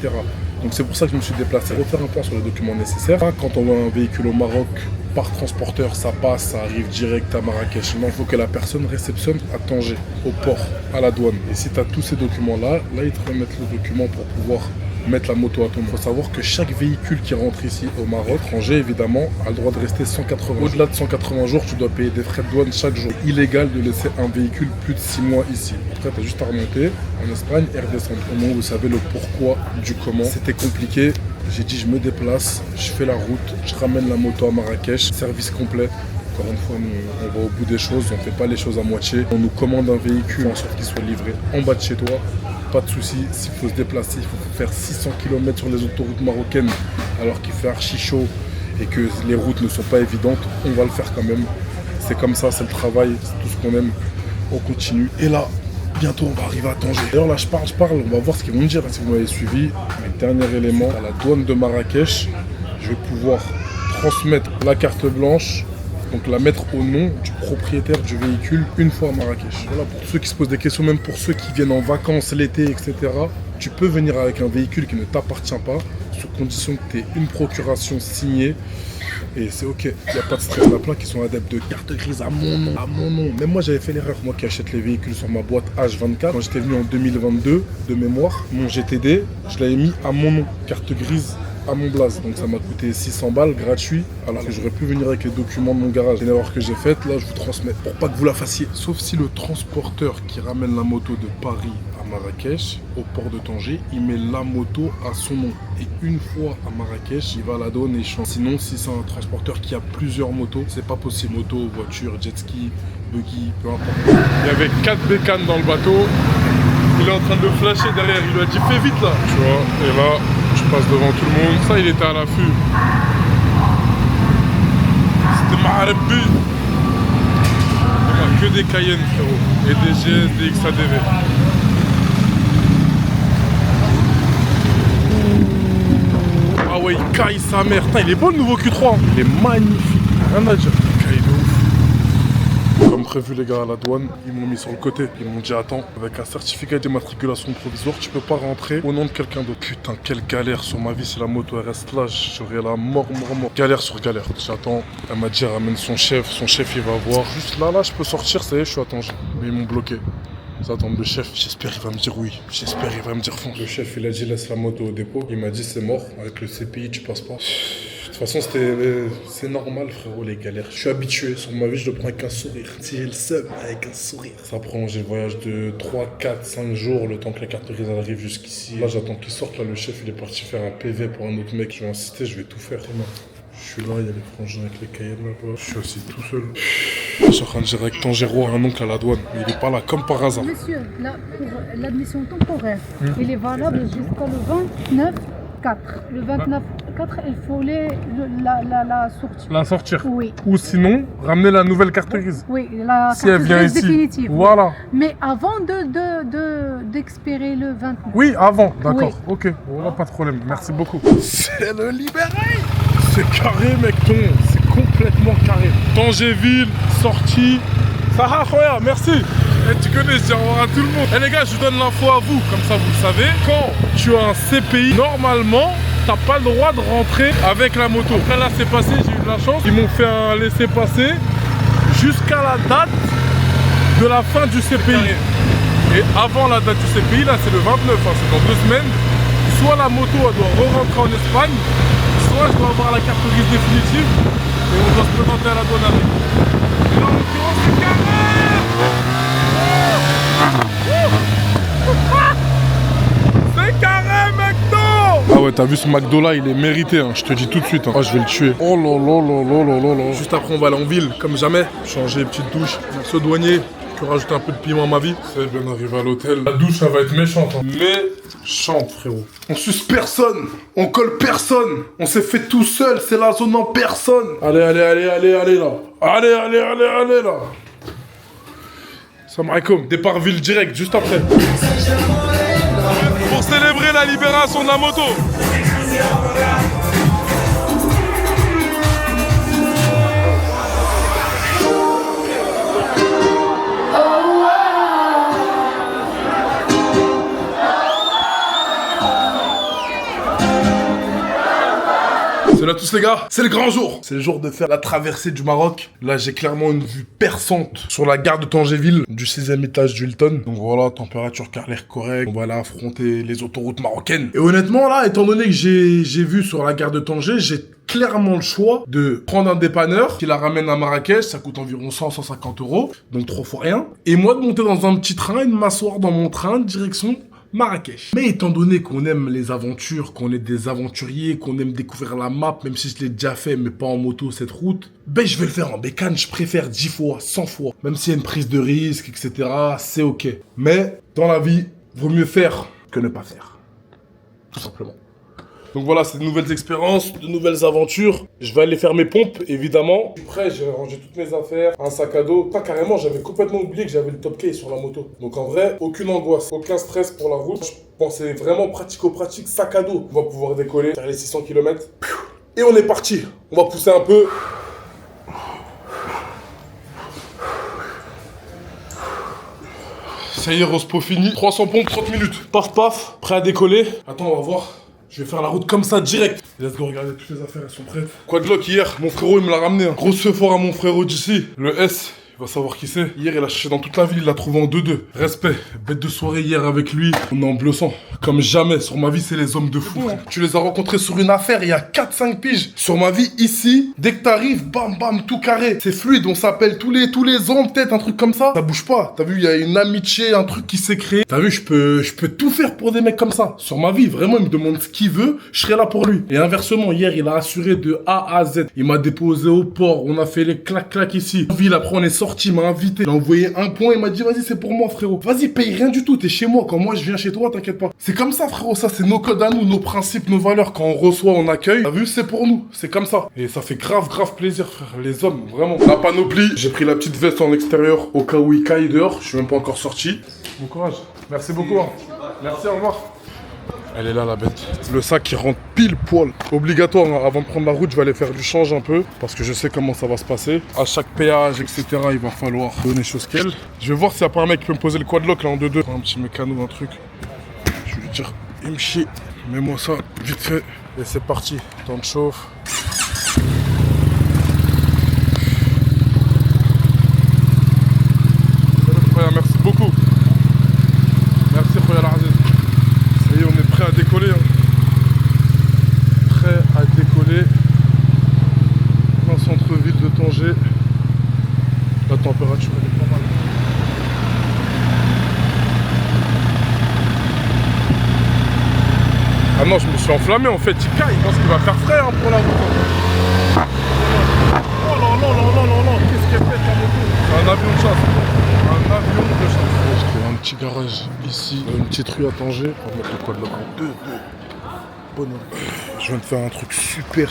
Donc c'est pour ça que je me suis déplacé, refaire un point sur les documents nécessaires. Quand on a un véhicule au Maroc par transporteur, ça passe, ça arrive direct à Marrakech. Non, il faut que la personne réceptionne à Tanger, au port, à la douane. Et si tu as tous ces documents-là, là ils te remettent le document pour pouvoir mettre la moto à ton nom. Il faut savoir que chaque véhicule qui rentre ici au Maroc, étranger évidemment, a le droit de rester 180 jours. Au-delà de 180 jours, tu dois payer des frais de douane chaque jour. Illégal de laisser un véhicule plus de 6 mois ici. Après, tu as juste à remonter en Espagne et redescendre. Au moment où vous savez le pourquoi du comment. C'était compliqué. J'ai dit je me déplace, je fais la route, je ramène la moto à Marrakech, service complet. Encore une fois, nous, on va au bout des choses, on ne fait pas les choses à moitié. On nous commande un véhicule en sorte qu'il soit livré en bas de chez toi. Pas de souci, s'il faut se déplacer, il faut faire 600 km sur les autoroutes marocaines alors qu'il fait archi chaud et que les routes ne sont pas évidentes, on va le faire quand même. C'est comme ça, c'est le travail, c'est tout ce qu'on aime. On continue. Et là, bientôt on va arriver à Tanger. D'ailleurs là je parle, on va voir ce qu'ils vont me dire si vous m'avez suivi. Mais dernier élément, à la douane de Marrakech, je vais pouvoir transmettre la carte blanche, donc la mettre au nom du propriétaire du véhicule une fois à Marrakech. Voilà, pour ceux qui se posent des questions, même pour ceux qui viennent en vacances l'été, etc. Tu peux venir avec un véhicule qui ne t'appartient pas, sous condition que tu aies une procuration signée. Et c'est ok, il n'y a pas de stress. Il y en a plein qui sont adeptes de carte grise à mon nom, à mon nom. Même moi j'avais fait l'erreur, moi qui achète les véhicules sur ma boîte H24. Quand j'étais venu en 2022, de mémoire, mon GTD, je l'avais mis à mon nom, carte grise à mon blaze. Donc ça m'a coûté 600 balles gratuit, alors que j'aurais pu venir avec les documents de mon garage. C'est une erreur que j'ai faite, là je vous transmets pour pas que vous la fassiez. Sauf si le transporteur qui ramène la moto de Paris à Marrakech, au port de Tanger, il met la moto à son nom. Et une fois à Marrakech, il va à la douane et change. Sinon, si c'est un transporteur qui a plusieurs motos, c'est pas possible. Moto, voiture, jet ski, buggy, peu importe. Il y avait 4 bécanes dans le bateau. Il est en train de flasher derrière. Il lui a dit fais vite là. Tu vois, et là, je passe devant tout le monde. Ça, il était à l'affût. C'était Maharebi. Que des Cayenne, frérot. Et des GS, des XADV. Ah ouais, il caille sa mère. Putain, il est beau le nouveau Q3. Il est magnifique. Rien à dire. Il caille de ouf. Comme prévu, les gars, à la douane, ils m'ont mis sur le côté. Ils m'ont dit attends, avec un certificat d'immatriculation provisoire, tu peux pas rentrer au nom de quelqu'un d'autre. Putain, quelle galère sur ma vie. Si la moto elle reste là, j'aurais la mort. Galère sur galère. J'attends. Elle m'a dit ramène son chef. Son chef, il va voir. Juste là, je peux sortir. Ça y est, je suis à Tanger. Mais ils m'ont bloqué. J'attends le chef, j'espère qu'il va me dire oui, j'espère qu'il va me dire fonce. Le chef il a dit laisse la moto au dépôt, il m'a dit c'est mort, avec le CPI tu passes pas. De toute façon c'est normal frérot les galères, je suis habitué, sur ma vie je le prends avec un sourire, si j'ai le seum avec un sourire. Ça prend, j'ai le voyage de 3, 4, 5 jours, le temps que la carte grise arrive jusqu'ici. Là j'attends qu'il sorte, là le chef il est parti faire un PV pour un autre mec, je vais insister, je vais tout faire. Je suis là, il y a les frangins avec les Cayenne là-bas. Je suis aussi tout seul. Je suis en train de gérer avec Tangéro un oncle à la douane. Il est pas là, comme par hasard. Monsieur, là, pour l'admission temporaire, il est valable jusqu'au 29/4. Le 29/4, il faut la sortir. La sortir. Oui. Ou sinon, ramener la nouvelle carte grise. Oui, la si elle vient carte grise ici. définitive. Voilà. Mais avant d'expirer le 29. Oui, avant. D'accord. Oui. Ok. Voilà, pas de problème. Merci beaucoup. C'est le libéré. C'est carré, mec, c'est complètement carré. Tangéville, sortie. Saha Khoya, merci. Et tu connais, je dis au revoir à tout le monde. Et les gars, je vous donne l'info à vous, comme ça vous le savez. Quand tu as un CPI, normalement, t'as pas le droit de rentrer avec la moto. Après là, c'est passé, j'ai eu de la chance. Ils m'ont fait un laissez-passer jusqu'à la date de la fin du CPI. Et avant la date du CPI, là, c'est le 29, hein, c'est dans 2 semaines. Soit la moto, elle doit re-rentrer en Espagne, soit je dois avoir la carte grise définitive et on doit se présenter à la douane avec. Et là, en l'occurrence, c'est carré. C'est carré, McDo. Ah ouais, t'as vu ce McDo là, il est mérité, hein, je te dis tout de suite. Hein. Oh, je vais le tuer. Oh là là là là là là là. Juste après, on va aller en ville, comme jamais. Changer les petites douches. Ce douanier qui rajoute un peu de piment à ma vie. C'est bien arrivé à l'hôtel. La douche, ça va être méchante. Hein. Méchante, frérot. On suce personne. On colle personne. On s'est fait tout seul. C'est la zone en personne. Allez là. Allez là. Salam alaikum. Départ ville direct, juste après. Pour célébrer la libération de la moto. Salut à tous les gars, c'est le grand jour. C'est le jour de faire la traversée du Maroc. Là j'ai clairement une vue perçante sur la gare de Tangéville du 6e étage du Hilton. Donc voilà, température car l'air correct. On va aller affronter les autoroutes marocaines. Et honnêtement là, étant donné que j'ai vu sur la gare de Tanger, j'ai clairement le choix de prendre un dépanneur qui la ramène à Marrakech, ça coûte environ 100-150 €, donc 3 fois rien. Et moi de monter dans un petit train et de m'asseoir dans mon train direction Marrakech. Mais étant donné qu'on aime les aventures, qu'on est des aventuriers, qu'on aime découvrir la map, même si je l'ai déjà fait, mais pas en moto cette route, ben je vais le faire en bécane, je préfère 10 fois, 100 fois. Même s'il y a une prise de risque, etc., c'est ok. Mais dans la vie, vaut mieux faire que ne pas faire. Tout simplement. Donc voilà, c'est de nouvelles expériences, de nouvelles aventures. Je vais aller faire mes pompes, évidemment. Je suis prêt, j'ai rangé toutes mes affaires, un sac à dos. Pas carrément, j'avais complètement oublié que j'avais le top case sur la moto. Donc en vrai, aucune angoisse, aucun stress pour la route. Je pensais vraiment pratico-pratique, sac à dos. On va pouvoir décoller, faire les 600 km. Et on est parti. On va pousser un peu. Ça y est, Rospo fini. 300 pompes, 30 minutes. Paf, paf, prêt à décoller. Attends, on va voir. Je vais faire la route comme ça, direct. Let's go, regardez, toutes les affaires, elles sont prêtes. Quoi de lock hier, mon frérot, il me l'a ramené. Hein. Grosse feu fort à mon frérot d'ici. Le S, Il va savoir qui c'est. Hier, il a cherché dans toute la ville, il l'a trouvé en 2-2. Respect. Bête de soirée hier avec lui. On est en bleu sang. Comme jamais. Sur ma vie, c'est les hommes de fou. Hein. Tu les as rencontrés sur une affaire il y a 4-5 piges. Sur ma vie, ici, dès que t'arrives, bam bam, tout carré. C'est fluide, on s'appelle tous les ans, peut-être, un truc comme ça. Ça bouge pas. T'as vu, il y a une amitié, un truc qui s'est créé. T'as vu, je peux tout faire pour des mecs comme ça. Sur ma vie, vraiment, il me demande ce qu'il veut, je serai là pour lui. Et inversement, hier, il a assuré de A à Z. Il m'a déposé au port, on a fait les clac-clac ici. Ville, après, on est sorti, il m'a invité. Il a envoyé un point, il m'a dit, vas-y, c'est pour moi, frérot. Vas-y, paye rien du tout, t'es chez moi. Quand moi, je viens chez toi, t'inquiète pas. C'est comme ça, frérot, ça, c'est nos codes à nous, nos principes, nos valeurs. Quand on reçoit, on accueille. T'as vu, c'est pour nous. C'est comme ça. Et ça fait grave plaisir, frère. Les hommes, vraiment. La panoplie, j'ai pris la petite veste en extérieur au cas où il caille dehors. Je suis même pas encore sorti. Bon courage. Merci beaucoup. Hein. Merci, au revoir. Elle est là, la bête. Le sac qui rentre pile poil. Obligatoire, hein. Avant de prendre la route, je vais aller faire du change un peu. Parce que je sais comment ça va se passer. À chaque péage, etc., il va falloir donner chose qu'elle. Je vais voir s'il n'y a pas un mec qui peut me poser le quadlock là en 2-2. Un petit mécano, un truc. Je vais lui dire, il me chie. Mets-moi ça, vite fait. Et c'est parti. Temps de chauffe. Merci beaucoup. Merci, Khoya Aziz. Ça y est, on est prêt à décoller. Hein. Prêt à décoller. Dans le centre-ville de Tanger. La température elle est pas mal. Ah non, je me suis enflammé en fait. Il caille. Je pense qu'il va faire frais hein, pour la route. Oh non, non, non, non, non, non. Qu'est-ce qu'elle fait la moto? C'est un avion de chasse. Un avion de chasse. Je fais un petit garage ici, une petite rue à Tanger. On va mettre le quad là en 2-2. Bonhomme. Je viens de faire un truc super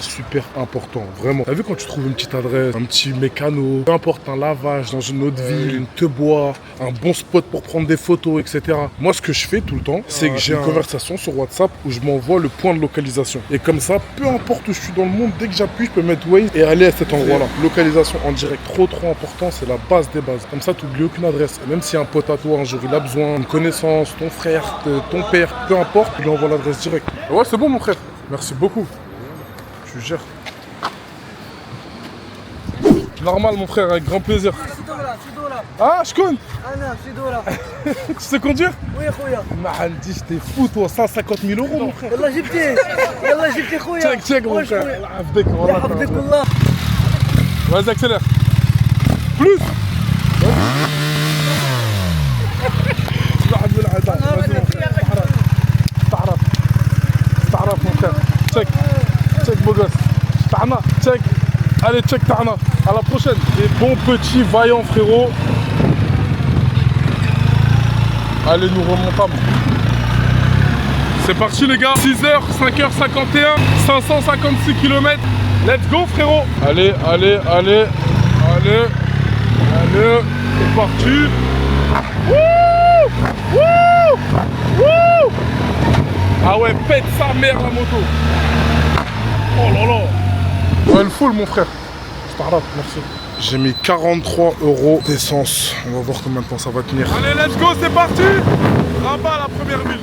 important, vraiment. T'as vu quand tu trouves une petite adresse, un petit mécano, peu importe, un lavage dans une autre ville, une teuboi, un bon spot pour prendre des photos, etc. Moi, ce que je fais tout le temps, c'est que j'ai une conversation sur WhatsApp où je m'envoie le point de localisation. Et comme ça, peu importe où je suis dans le monde, dès que j'appuie, je peux mettre Waze et aller à cet endroit-là. Localisation en direct, trop important, c'est la base des bases. Comme ça, tu n'oublies aucune adresse. Et même si un pote à toi, un jour, il a besoin, une connaissance, ton frère, ton père, peu importe, tu lui envoies l'adresse directe. Ouais, c'est bon, mon frère. Merci beaucoup. Je te gère. Normal, mon frère, avec grand plaisir. Ah, je connais. Tu sais conduire? Oui, Khoya. Mahandi, t'es fou, toi, 150 000 € mon frère. Yallah jibti Khoya. Check, mon frère. Vas-y, accélère. Plus. mon frère. Check beau gosse. Ta'na, check. Allez, check Ta'na. À la prochaine. Des bons petits vaillants frérot. Allez, nous remontons. C'est parti les gars. 6h, 5h51, 556 km. Let's go frérot. Allez. C'est parti. Wouh. Ah ouais, pète sa mère la moto. Oh là là. Ouais, le full mon frère. C'est pas grave, merci. J'ai mis 43 € d'essence. On va voir combien de temps ça va tenir. Allez, let's go, c'est parti. Rabat, la première ville.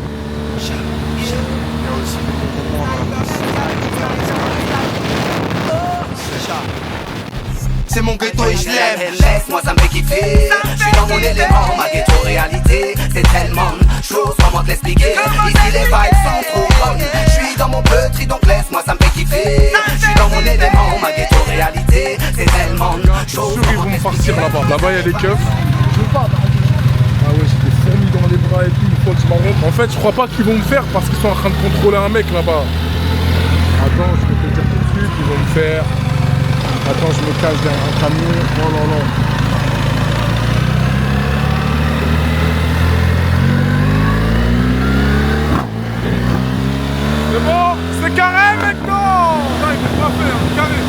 C'est mon ghetto et je l'aime. Laisse-moi, ça me fait kiffer. Je suis dans mon élément, ma ghetto réalité. C'est tellement chaud, sans moi te l'expliquer. Ici les vibes sont trop bonnes. Je suis dans mon petit, donc laisse-moi, ça me fait kiffer. Je suis dans mon élément, ma ghetto réalité. C'est tellement chaud. Je suis sûr ils vont me partir là-bas. Là-bas, il y a des keufs. Ah ouais, j'ai des fourmis dans les bras et tout. Une fois que je m'arrête. En fait, je crois pas qu'ils vont me faire parce qu'ils sont en train de contrôler un mec là-bas. Attends, je vais te dire tout de suite, ils vont me faire. Attends, je me cache derrière un camion. Oh là là. C'est bon? C'est carré maintenant! Là, il faut pas faire, carré.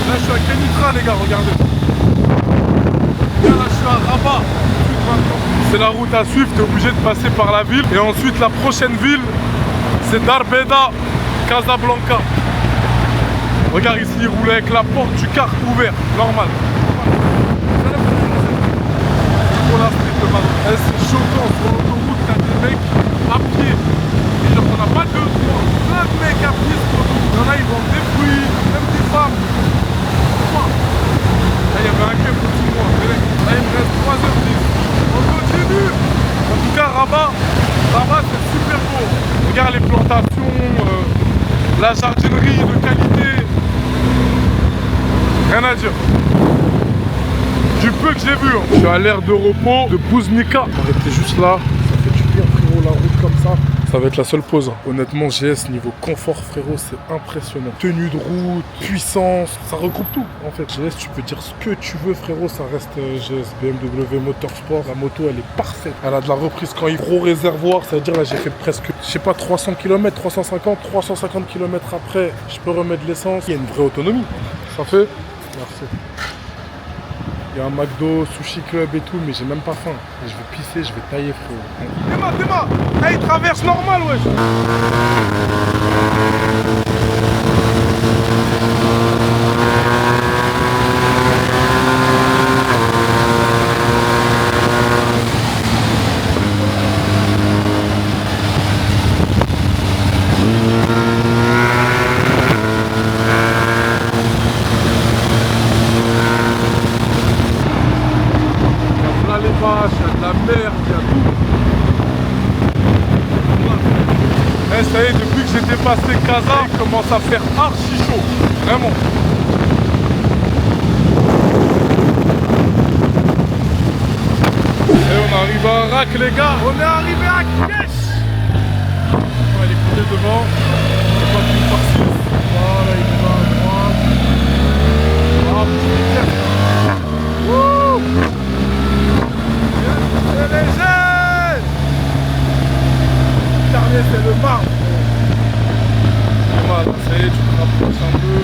Là, je suis à Kenitra, les gars, regardez. Là, je suis à Rabat. C'est la route à suivre, t'es obligé de passer par la ville. Et ensuite, la prochaine ville, c'est Darbeda, Casablanca. Regarde ici, il roule avec la porte du kart ouverte, normal. C'est choquant, sur l'autoroute, t'as des mecs à pied. Et genre, on n'a pas deux, trois, plein de mecs à pied sur l'autoroute. Il y en a, ils vendent des fruits, même des femmes. Là, il y avait un keuf au-dessus de moi, à l'aire de repos de Bouznika. Arrêtez juste là, ça fait du bien frérot la route comme ça. Ça va être la seule pause. Honnêtement, GS niveau confort frérot, c'est impressionnant. Tenue de route, puissance, ça regroupe tout en fait. GS, tu peux dire ce que tu veux frérot, ça reste GS, BMW Motorsport. La moto elle est parfaite. Elle a de la reprise quand il gros réservoir, ça veut dire là j'ai fait presque, je sais pas, 300 km, 350 km après, je peux remettre de l'essence. Il y a une vraie autonomie. Ça fait. Merci. Il y a un McDo, Sushi Club et tout, mais j'ai même pas faim. Je vais pisser, je vais tailler, frérot. Déma, hey, traverse normal, wesh. Il y a de la merde, il y a tout. Eh, ça y est, depuis que j'ai dépassé Casa, il commence à faire archi chaud. Vraiment. Et on arrive à Rack, les gars. On est arrivé à Yes. On va aller courir devant. On va plus par 6. Voilà, il va à droite. Ah, putain. Wouh. C'est léger. Dernier, c'est le marbre. Voilà, ça y est, tu te rapproches un peu.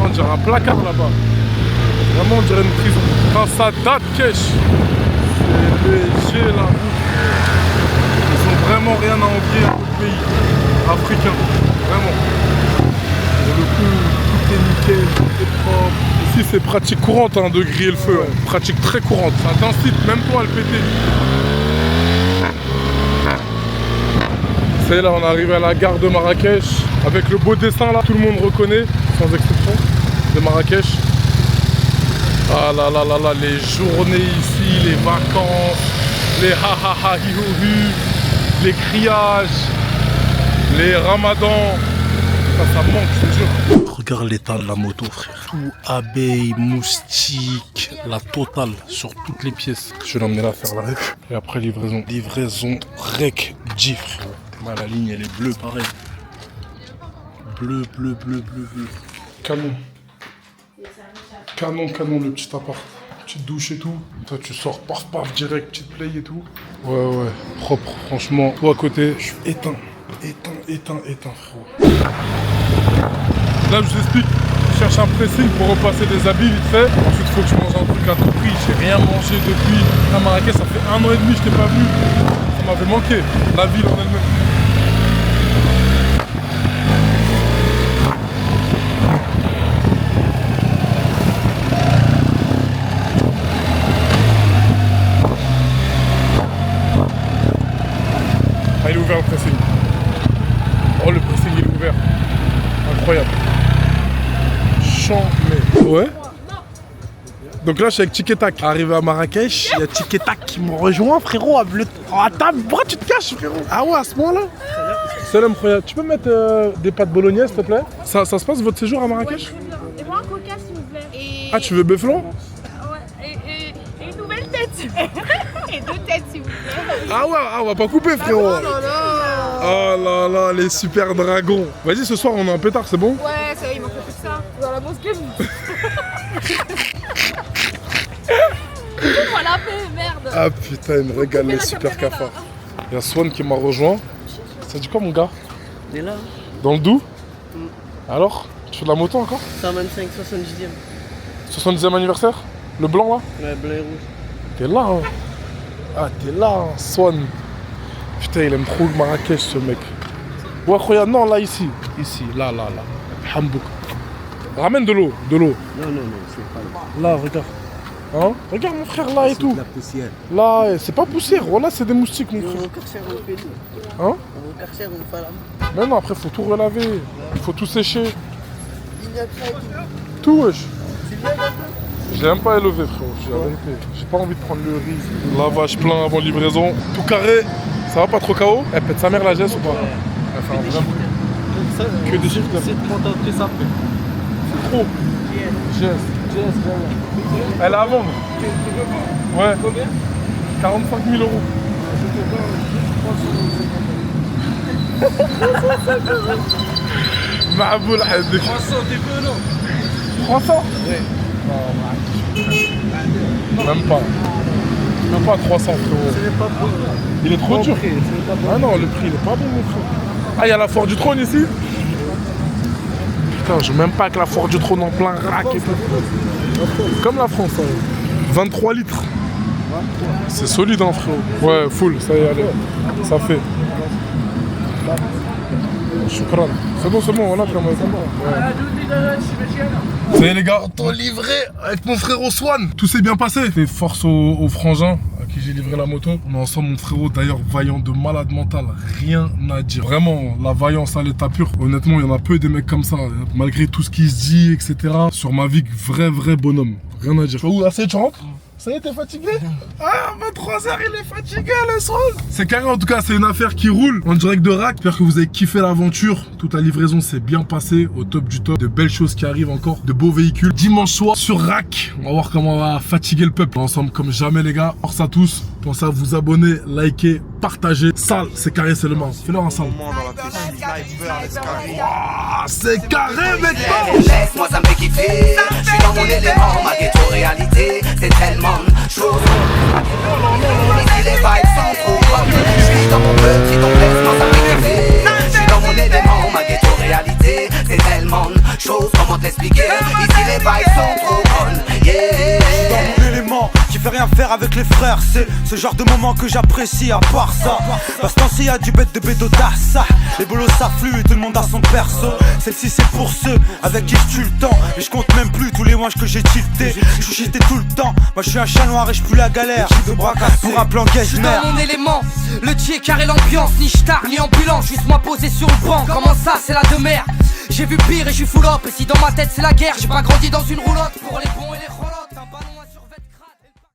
On dirait un placard là-bas. Vraiment, on dirait une prison. Quand ça date, Kesh, c'est léger la route. Ils ont vraiment rien à envier au pays africain. Vraiment. Pour le coup, tout est nickel, tout est propre. Ici, c'est pratique courante hein, de griller le feu. Hein. Pratique très courante. Ça t'incite même toi à le péter. C'est là, on est arrivé à la gare de Marrakech. Avec le beau dessin là, tout le monde reconnaît, sans exception, de Marrakech. Ah là là là là, les journées ici, les vacances, les ha ha ha hi hu hu, les criages, les ramadans. Ça manque, c'est sûr. Regarde l'état de la moto, frère. Tout abeilles, moustiques, la totale sur toutes les pièces. Je vais l'emmener là faire la rec. Et après livraison. Livraison rec J, frérot. La ligne elle est bleue, pareil. Bleu, bleu, bleu, bleu, bleu. Canon. Canon, canon, le petit appart. Petite douche et tout. Toi, tu sors, paf, paf, direct, petite play et tout. Ouais, ouais, propre, franchement. Toi à côté, je suis éteint. Éteint, frérot. Là, je vous explique. Je cherche un pressing pour repasser des habits vite fait. Ensuite, il faut que je mange un truc à tout prix. J'ai rien mangé depuis. À Marrakech, ça fait 1 an et demi que je t'ai pas vu. Ça m'avait manqué. La ville en elle-même. Ah, il est ouvert le pressing. Oh, le pressing il est ouvert. Incroyable. Chambé. Ouais. Donc là, je suis avec Tiki-Tak. Arrivé à Marrakech, il y a Tiki-Tak qui me rejoint, frérot, à bleu. Oh, attends, pourquoi tu te caches, frérot? Ah ouais, à ce moment-là? Salam, frérot. Tu peux mettre des pâtes bolognaises, s'il te plaît? Ça se passe votre séjour à Marrakech? Et moi, un coca, s'il vous plaît. Et... Ah, tu veux Befflon? Ouais, et une nouvelle tête. Et 2 têtes, s'il vous plaît. Ah ouais, on va pas couper, frérot. Oh là là. Oh là là, les super dragons. Vas-y, ce soir, on a un pétard, c'est bon? Ouais, ça y est, il manque plus que ça. Dans la mosquée. Fais-moi la paix, merde. Ah putain, il me régale les super cafards. Il y a Swan qui m'a rejoint. Ça dit quoi, mon gars? Il est là. Dans le Doubs? Alors? Tu fais de la moto encore? 125, 70e. 70e anniversaire? Le blanc, là? Ouais, blanc et rouge. T'es là, hein? Ah, t'es là, hein, Swan. Putain, il aime trop le Marrakech, ce mec. Ouais, regarde, non, là, ici. Ici, là. Hambouk. Ramène de l'eau, Non, c'est pas là. Là, regarde. Hein? Regarde mon frère là et tout. La poussière. Là, c'est pas poussière, voilà, c'est des moustiques mon frère. On va carcher, on fait tout. Hein? On va carcher, on fait la... Mais non, après faut tout relaver, faut tout sécher. Il y a tout, wesh. Je l'ai même pas élevé, frérot, je dis la vérité. J'ai pas envie de prendre le risque. Lavage plein avant livraison. Tout carré, ça va pas trop KO? Elle pète sa mère la geste ou pas? Elle fait un vrai bruit. Que des chiffres. C'est trop tard que ça fait. C'est trop. Geste. Elle est à vendre. Ouais. 45 000 euros. Maboul Hadik. 300 tu peux non? 300? Oui. Même pas. Même pas 300 frérot. Il est trop dur. Ah non, le prix il est pas bon mon frère. Ah, il y a la foire du trône ici? Putain, je veux même pas avec la foire du trône en plein rack et tout. Comme la France, hein. 23 litres. C'est solide hein frérot. Ouais, full, ça y est, allez. Ça fait. Choukran. C'est bon, voilà comment ça va. Ça y est les gars, on livré avec mon frérot Swan. Tout s'est bien passé. Fait force au frangin à qui j'ai livré la moto. On est ensemble mon frérot, d'ailleurs vaillant de malade mental. Rien à dire. Vraiment, la vaillance à l'état pur. Honnêtement, il y en a peu des mecs comme ça. Malgré tout ce qui se dit, etc. Sur ma vie, vrai bonhomme. Rien à dire. Où, assez tu rentres? Ça y est, t'es fatigué? Ah, 23h, il est fatigué le soir. C'est carré, en tout cas, c'est une affaire qui roule en direct de Rack. J'espère que vous avez kiffé l'aventure. Toute la livraison s'est bien passée, au top du top. De belles choses qui arrivent encore, de beaux véhicules. Dimanche soir sur Rack, on va voir comment on va fatiguer le peuple. Ensemble comme jamais les gars. Force à tous. Pensez à vous abonner, liker, partager. Sale, c'est carré, c'est le mens. Fais-le ensemble. C'est carré maintenant. Laisse-moi ça me fait kiffer. Je suis dans mon élément, ma ghetto réalité. C'est tellement chose. Ici les vibes sont trop bonnes. Je suis dans mon petit complexe, moi ça me fait kiffer. Je suis dans mon élément, ma ghetto réalité. C'est tellement chose, comment t'expliquer? Ici les vibes sont trop bonnes. Yeah. Dans mon élément, qui fait rien faire avec les frères. C'est ce genre de moment que j'apprécie à part ça. Parce que y a du bête de bédo d'assa. Les bolos s'affluent, tout le monde a son perso. Celle-ci c'est pour ceux avec qui je tue le temps. Et je compte même plus tous les mois que j'ai tilté. Je suis cheaté tout le temps. Moi je suis un chat noir et je pue la galère. De bras cassés pour un plan gage. Je suis dans mon élément, le jet carré l'ambiance. Ni star ni ambulance, juste moi posé sur le banc. Comment ça c'est la demeure? J'ai vu pire et je suis full up. Et si dans ma tête c'est la guerre, j'ai pas grandi dans une roulotte. Pour les bons et les